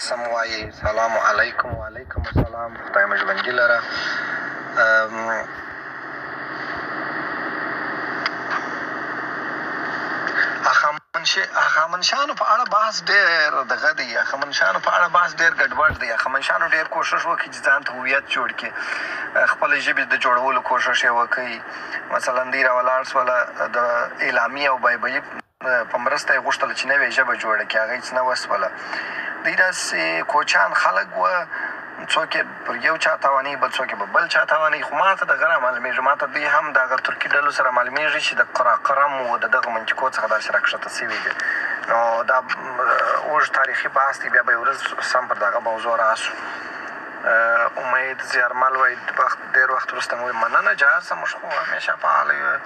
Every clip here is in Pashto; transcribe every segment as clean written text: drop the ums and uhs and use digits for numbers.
سم وایي. سلام علیکم. وعلیکم السلام. خدای مو ژوندي لره. هخامنشیانو په اړه بحث ډېر دغه دی. هخامنشیانو په اړه بحث ډېر ګډوډ دی. هخامنشیانو ډېر کوښښ وکړي چې ځان ته هویت جوړ کړي، خپلې ژبې د جوړولو کوښښ یې وکړي. مثلا دوی راولاړ شوله د اعلامي او بایبلي په مرسته یې غوښتله چې نوې ژبه جوړه کړي، هغه هېڅ نه وسوله. دوی داسې کوچیان خلک وه، څوک یې پر یو چا توانوي، بل څوک یې په بل چا توانوي. خو ما ته دغه رامعلومېږي، ما ته دوی هم د هغه ترکي ډلو سره معلومېږي چې د قراقرم و د دغه منطقو څخه داسې راکښته سوي دي. نو دا اوږد تاریخي بحث دی، بیا به یې ورځ سم پر دغه موضوع راسو. امید زیارمل وایي ډېر وخت وروسته مو مننه جهاد صاحب، موږ خو همیشه فعاله یو.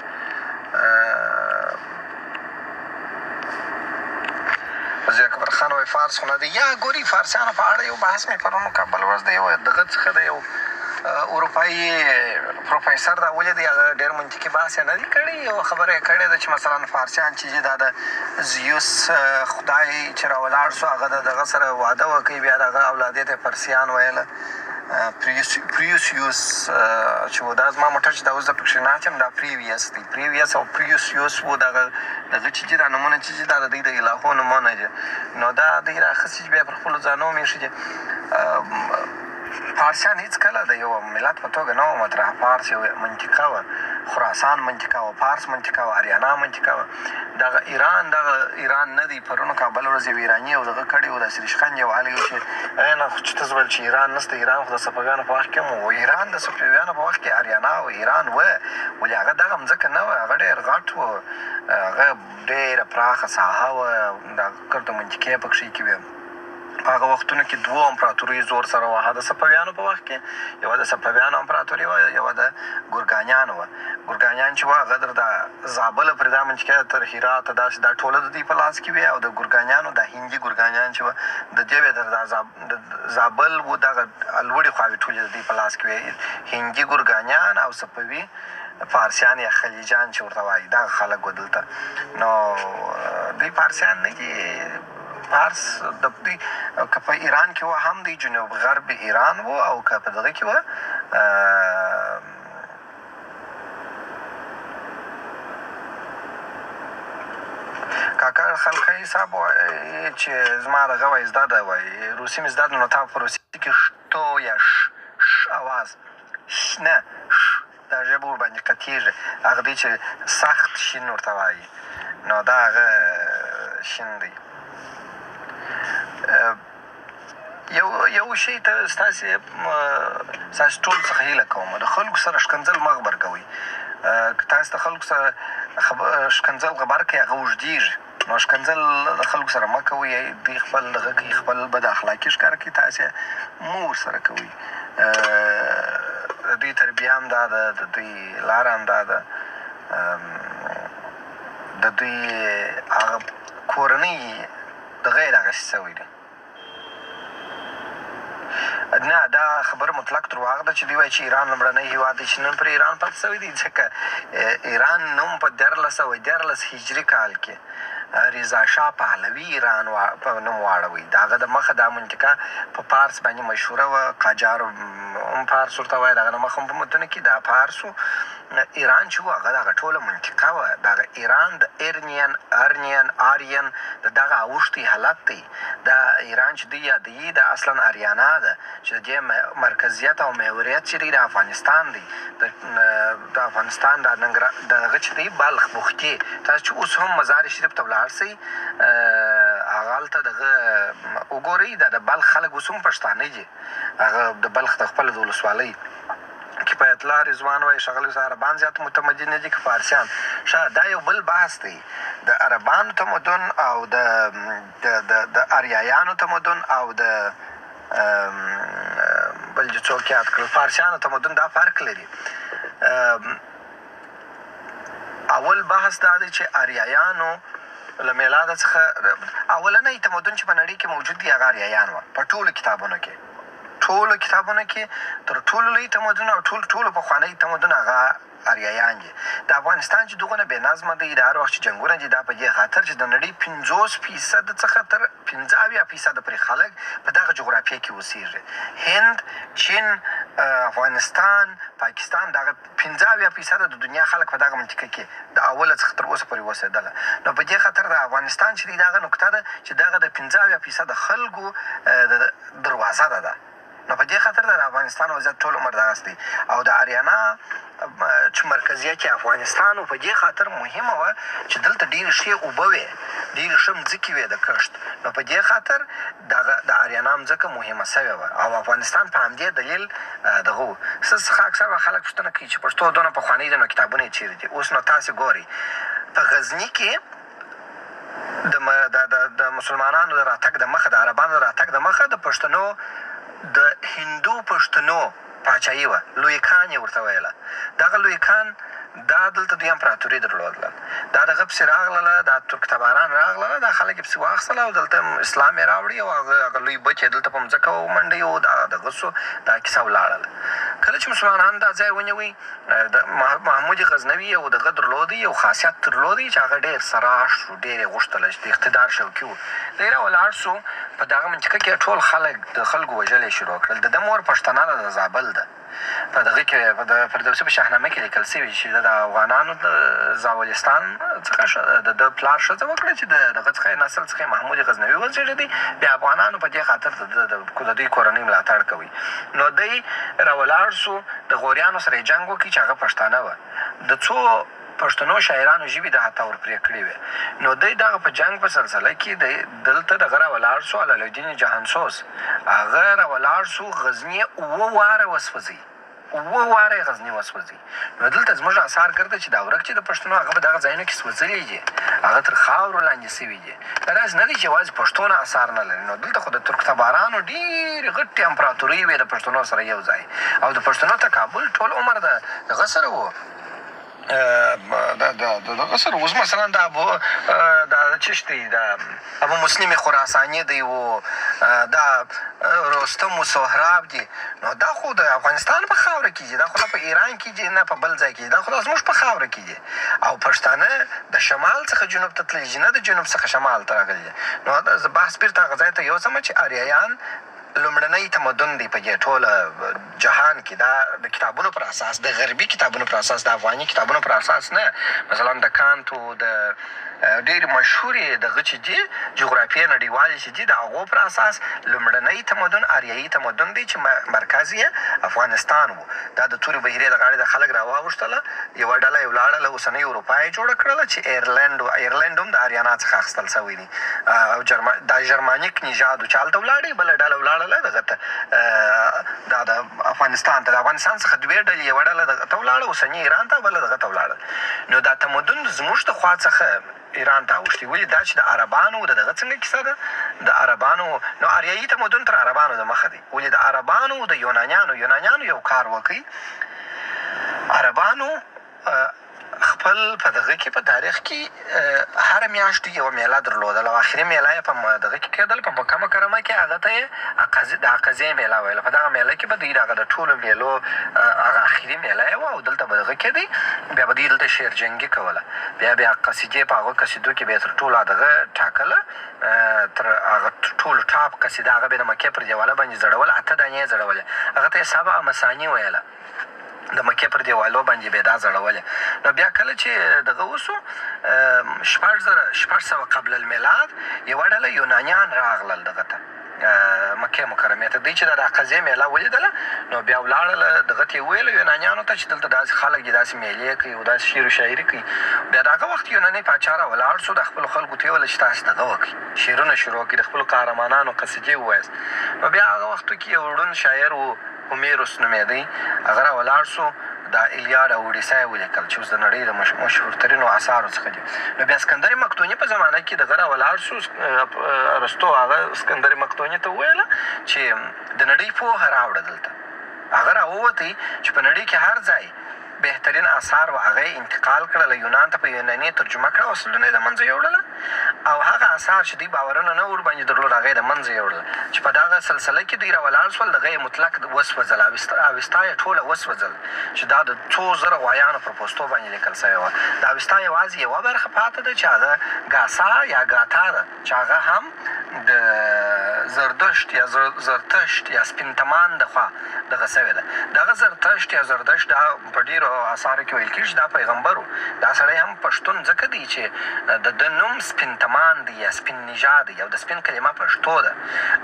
وزیر اکبر خان وایي فارس خو نه دی. یا ګوري فارسیانو په اړه یو بحث مې پرون وکړ، بل ورځ د یو دغه څخه د یو اروپایي پروفیسر دا ولیدی، هغه ډېر منطقي بحث یې نه دی کړی. یوه خبره یې کړې ده چې مثلا فارسیان چې دا د زیوس خدای چې راولاړ سو، هغه د دغه سره واده وکړي، بیا د هغه اولادې ته پرسیان ویله، پریوسیوس چې و. دا زما موټر چې دا اوس زه پکښې ناست یم، دا پریویس دی. پریویس او پریوسیوس و، دغه چې دي دا نومونه چې دا د دوی د الهو نومونه دي. نو دا دوی راخیستي چې بیا پر خپلو ځانو مېښي دي. فارسیان هېڅکله د یو ملت په توګه نه وه مطرح. فارس یو منطقه وه، خراسان منطقه وه، پارس منطقه وه، اریانا منطقه وه. دغه ایران نه دی. پرون کابل ورځ یو ایراني یو دغه کړی و، داسې ریشخند یې وهلی و چې نه خو چې ته ویل چې ایران نشته، ایران خو د صفویانو په وخت کې هم و. ایران د صفویانو په وخت کې اریانا و، ایران و، ولې هغه دغه مځکه نه وه، هغه ډېر غټ و، هغه ډېره پراخه ساحه وه، د ګردو منطقې پکښې کې وې. په هغه وختونو کې دوو امپراتوریو زور سره وه. د صفویانو په وخت کې یوه د صفویانو امپراتوري وه، یوه د ګورګانیانو وه. ګورګانیان چې وه هغه د زابله پرې دا منطقه تر هراته داسې دا ټوله د دوی په لاس کې وې. او د ګورګانیانو د هندي ګورګانیان چې وه د دې وې د زابل و، دغه لوړې خواوې ټولې د دوی په لاس کې وې. هندي ګورګانیان او صفوي فارسیان یا خلیجان چې ورته وایي، دغه خلک و دلته. نو دوی فارسیان نه دي. فارس د دوی که په ایران کې وه هم دوی جنوب غرب ایران و، او که په دغه کې وه کاکا خلقی صاحب وایي چې زما دغه وایي زده ده، وایي روسي مې زده ده. نو تا په روسي کې شتو یا ش اواز نه دا ژبه ورباندې قطعېږي، هغه دی چې سخت شین ورته وایي. نو دا هغه شین دی. یو شی ته ستاسې ټول څخه هیله کوم، د خلکو سره ښکنځل مه غبر کوئ. که تاسو د خلکو سره ښکنځل غبر کړئ، هغه اوږدېږي. نو ښکنځل د خلکو سره مه کوئ. دوی خپل دغه کوي، خپل بد اخلاقي ښکاره کوي، تاسې مه ورسره کوئ. د دوی تربیه هم دا ده، د دوی لاره هم دا ده، د دوی هغه کورنۍ دغه یې دغسې شوی دی. نه دا خبره مطلق درواغ ده چې دوی وایي چې ایران لومړنی هېواد دی چې نن پرې ایران پاتې شوی دی، ځکه ایران نوم په 1314 هجري کال کې رضا شاه پهلوي ایران په نوم واړوي. د هغه د مخه دا منطقه په پارس باندې مشهوره وه، قاجار هم پارس ورته وایي. د هغه نه مخه هم په متونو کې دا پارس و. ایران چې و هغه دغه ټوله منطقه وه. دغه ایران د ارنین آرین د دغه اوښتی حالت دی. دا ایران چې دوی یادوي دا اصلا اریانا ده، چې د دې مرکزیت او محوریت چې دی د افغانستان دی. د افغانستان دغه چې دی بلخ بختې. تاسو چې اوس هم مزار شریف ته ولاړ شئ، هغه هلته دغه وګورئ، دا د بلخ خلک اوس هم پښتانه دي. هغه د بلخ د خپله د ولسوالۍ کفایت الله رضوان وایي ښاغلي صاحب عربان زیات متمدن دي که فارسیان. دا یو بل بحث دی. د عربانو تمدن او د اریایانو تمدن او د بل چې څوک یاد کړل فارسیانو تمدن دا فرق لري. اول بحث دا دی چې اریایانو له میلاده څخه اولنی تمدن چې په نړۍ کې موجود دی هغه اریایان وه. په ټولو کتابونو کې تر ټولو لوی تمدن او ټولو پخوانی تمدن هغه اریایان دي. د افغانستان چې دغونه بې نظمه دی، د هر وخت چې جنګونه دي، دا په دې خاطر چې د نړۍ 50% څخه تر 15% پرې خلک په دغه جغرافیه کې اوسېږي. هند، چین، افغانستان، پاکستان، دغه 15% د دنیا خلک په دغه منطقه کې د اوله څخه تر اوسه پورې اوسېدله. نو په دې خاطر د افغانستان چې دی دغه نکته ده چې دغه د 15% خلکو دروازه ده. نو په دې خاطر د افغانستان وضعیت ټول عمر دغسې دی. او د اریانا چې مرکزیت یې افغانستان و، په دې خاطر مهمه وه چې دلته ډېرې ښې اوبه وې، ډېرې ښه مځکې وې د کښت. نو په دې خاطر د اریانا مځکه مهمه سوې وه او افغانستان په همدې دلیل دغه و. څخه اکثر به خلک پوښتنه کوي چې پښتو دونه پخوانۍ ده نو کتابونه یې چېرې دي. اوس نو تاسې ګورئ په غزني کې د مسلمانانو د راتګ د مخه، د عربانو د راتګ د مخه د پښتنو د هندو پښتنو پاچاهي وه، لوی خان یې ورته ویله. دغه لوی خان دا دلته دوی امپراتوري درلودله. دا دغه پسې راغلله، دا ترکتباران راغلله، دا خلک یې پسې واخیستله او دلته اسلام یې راوړي او هغه لوی بچ یې دلته په مځکه ومنډوي او دغه سو دا کیسه ولاړله. کله چې مسلمانان دا ځای ونیوي، د محمود غزنوي یو دغه درلودی، یو خاصیت درلودی چې هغه ډېر سراش و، ډېر یې غوښتله چې د اقتدار شوقي و. دی راولاړ سو، په دغه منطقه کې ټول خلک د خلکو وژل یې شروع کړل. د ده مور پښتنه ده، د زابل ده. په دغه کې د فردوسي په شاهنامه کې لیکل سوي چې د افغانانو د زاولستان څخه د ده پلار ښځه وکړه چې د دغه څخه یې نسل څخه یې محمود غزنوي وزېږېدی. بیا افغانانو په دې خاطر د دوی کورنۍ ملاتړ کوي. نو دی راولاړ سو، د غوریانو سره یې جنګ وکړي چې هغه پښتانه وه. د څو پښتنو شاعرانو ژبې د حتی ورپرې کړې وې. نو دی دغه په جنګ په سلسله کې دلته دغه راولاړ سو، علالالدین جهانسوز هغه راولاړ سو، غزني 7 واره وسوځي، 7 واره یې غزني وسوځي. نو دلته زموږ اثار ګرده چې دا ورک چې د پښتنو هغه په دغه ځایونو کې سوځلي دي، هغه تر خاورو لاندې سوي دي. دا داسې نه دی چې یوازې پښتو نه اثار نه لري. نو دلته خو د ترکتبارانو ډېرې غټې امپراتورۍ وې د پښتنو سره یو ځای، او د پښتنو تکابل ټول عمر دغه سره و، دغه سره اوس مثلا د چش دی، د ابو مسلم خراساني دی و، دا رستم و سهراب دی. نو دا خو د افغانستان په خاوره کې دي، دا خو نه په ایران کې دي نه په بل ځای کې دي، دا خو زموږ په خاوره کې دي. او پښتانه د شمال څخه جنوب ته تللي دي، نه د جنوب څخه شمال ته راغلي دي. نو زه بحث بېرته هغه ځای ته یوسم چې اریایان لومړنی تمدن دی په دې ټوله جهان کې. دا د کتابونو پر اساس، د غربي کتابونو پر اساس، د افغاني کتابونو پر اساس نه. مثلا د کانت و د ډېرې مشهورې دغه چې دي جغرافیې نړیوالې چې دي، د هغو پر اساس لومړنی تمدن اریایي تمدن دی چې مرکز یې افغانستان و. دا د تورې بحیرې د غاړې د خلک راواوښتله، یوه ډله یې ولاړله، اوسنۍ اروپا یې جوړه کړله چې ایرلنډ و. ایرلنډ هم د اریانا څخه اخیستل سوی دی. او دا ژرمانیک نژاد و چې هلته ولاړې، بله ډله ولاړله دغه ته، دا د افغانستان ته. د افغانستان څخه 2 ډلې، یوه ډله دغه ته ولاړه اوسني ایران ته، بله دغه ته ولاړه. نو دا تمدن زموږ د خوا څخه ایران ته اوښتي. ولې دا چې د عربانو د دغه څنګه کیسه ده، د عربانو نو اریایي تمدن تر عربانو د مخه دی. ولې د عربانو د یونانیانو یو کار وکړي. عربانو خپل په دغه کې په تاریخ کې هره میاشت یوه میله درلودله، او اخري میله یې په دغه کې کېدل په مکه مکرمه کې. هغه ته یې د عقزې میله ویله. په دغه میله کې به دوی دغه د ټولو میلو هغه اخري میله یې وه، او دلته به دغه کېدی. بیا به دوی دلته شعرجنګي کوله. بیا قصیدې په هغه قصیدو کې به یې تر ټولو دغه ټاکله، تر هغه ټولو ټاپ قصیده هغه به د مکې پر دیواله باندې ځړوله، 8 دانې یې ځړولې. هغه ته یې سبع مثاني ویله، د مکې پر دیوالو باندې به یې دا ځړولې. نو بیا کله چې دغه وسو 600 قبل المیلاد یوه ډله یونانیان راغلل دغه ته، مکې مکرمې ته. دوی چې د عقزې میله ولیدله، نو بیا ولاړله دغه ته یې وویله یونانیانو ته چې دلته داسې خلک دي، داسې میلې کوي او داسې شعر و شاعري کوي. بیا د هغه وخت یوناني پاچا راولاړ سو، د خپلو خلکو ته یې وویله چې تاسې دغه وکړئ، شعرونه شروع کړي، د خپلو قهرمانانو قصیدې ووایاست. نو بیا هغه وختو کې یو ړوند شاعر و، هومیروس نومېدی، هغه راولاړ سو، دا ایلیاد او اودیسه یې ولیکل چې اوس د نړۍ د مشهورترینو اثارو څخه دي. نو بیا اسکندر مقدوني په زمانه کې دغه راولاړ سو، ارسطو هغه اسکندر مقدوني ته وویله چې د نړۍ پوهه راوړه دلته. هغه راووتی چې په نړۍ کې هر ځای بهترین اثار و هغه انتقال کړل یونان ته په یوناني ترجمه کړه او اصلونه یې د منځه یوړله او هغه اثار چې دوی باورونه نه ورباندې درلود هغه یې د منځه یوړل چې په دغه سلسله کې دوی راولاړ شول دغه یې مطلق وسوځل اوستا یې ټوله وسوځل چې دا د څو زره غوایانو پر پوستو باندې لیکل سوې وه د اوستا یوازې یوه برخه پاته ده چې هغه ګاسا یا ګاتا ده چې هغه هم د زردشت یا زرتشت یا سپینتمان دخوا دغه سوې ده دغه زرتشت یا زردشت دا په ډېرو اثارو کې ویل کېږي چې دا پیغمبر و دا سړی هم پښتون ځکه دی چې د ده نوم سپینتمان دی یا سپین نژاد دی او د سپین کلمه پښتو ده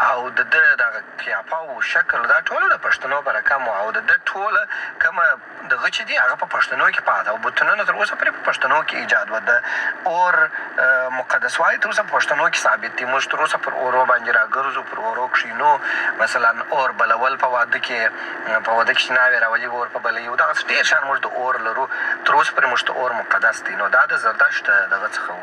او د ده دغه قیافه او شکل دا ټوله د پښتنو په رقم و او د ده ټوله کومه دغه چې دي هغه په پښتنو کې پاته او بوتنونه تر اوسه پورې په پښتنو کې ایجاد و د اور مقدس والی تر اوسه په پښتنو کې ثابت دي موږ تر اوسه پر اورو باندې راګرځو پر اورو کښېنو مثلا اور بلول په واده کې چې ناوې راولي اور په بلوي دغسې ډېر شیان موږ د اور لرو تر اوسه پورې موږ ته اور مقدس دی نو دا د زردشت دغه څخه و